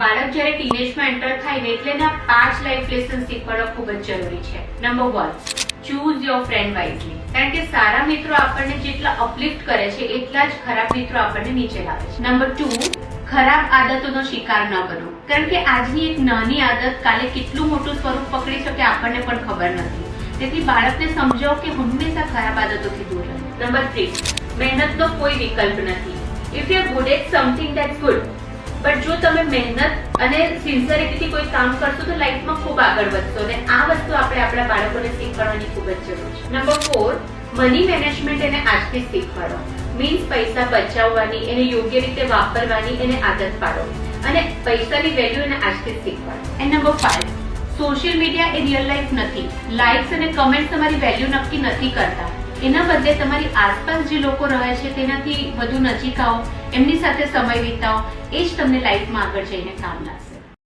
બાળક જ્યારે ટીનેજમાં એન્ટર થાય ને એટલે એના 5 લાઈફ લેસન શીખવાડવા ખૂબ જ જરૂરી છે. Number 1, choose your friend wisely. કારણ કે સારા મિત્રો આપણને જેટલા અપલિફ્ટ કરે છે એટલા જ ખરાબ મિત્રો આપણને નીચે લાવે છે. નંબર 2, ખરાબ આદતોનો શિકાર ન બનો. કારણ કે આજની એક નાની આદત કાલે કેટલું મોટું સ્વરૂપ પકડી શકે આપણને પણ ખબર નથી. તેથી બાળકને સમજાવો કે હંમેશા ખરાબ આદતોથી દૂર રહો. નંબર 3, મહેનતનો કોઈ વિકલ્પ નથી. If you are good at something that's good, but જો તમે મહેનત અને સિન્સિયરિટીથી કોઈ કામ કરશો તો લાઈફમાં ખૂબ આગળ વધશો. અને આ વસ્તુ આપણે આપણા બાળકોને શીખવાડવાની ખૂબ જ જરૂર છે. નંબર 4, મની મેનેજમેન્ટ એને આજથી જ શીખવાડો. મીન્સ પૈસા બચાવવાની, એને યોગ્ય રીતે વાપરવાની એને આદત પાડો અને પૈસાની વેલ્યુ એને આજથી જ શીખવાડો. એન્ડ નંબર 5, સોશિયલ મીડિયા એ રિયલ લાઈફ નથી. લાઇક્સ અને કમેન્ટ તમારી વેલ્યુ નક્કી નથી કરતા. એના બદલે તમારી આસપાસ જે લોકો રહે છે તેનાથી વધુ નજીક આવો, એમની સાથે સમય વિતાવો. એ જ તમને લાઈફમાં આગળ જઈને કામ લાગશે.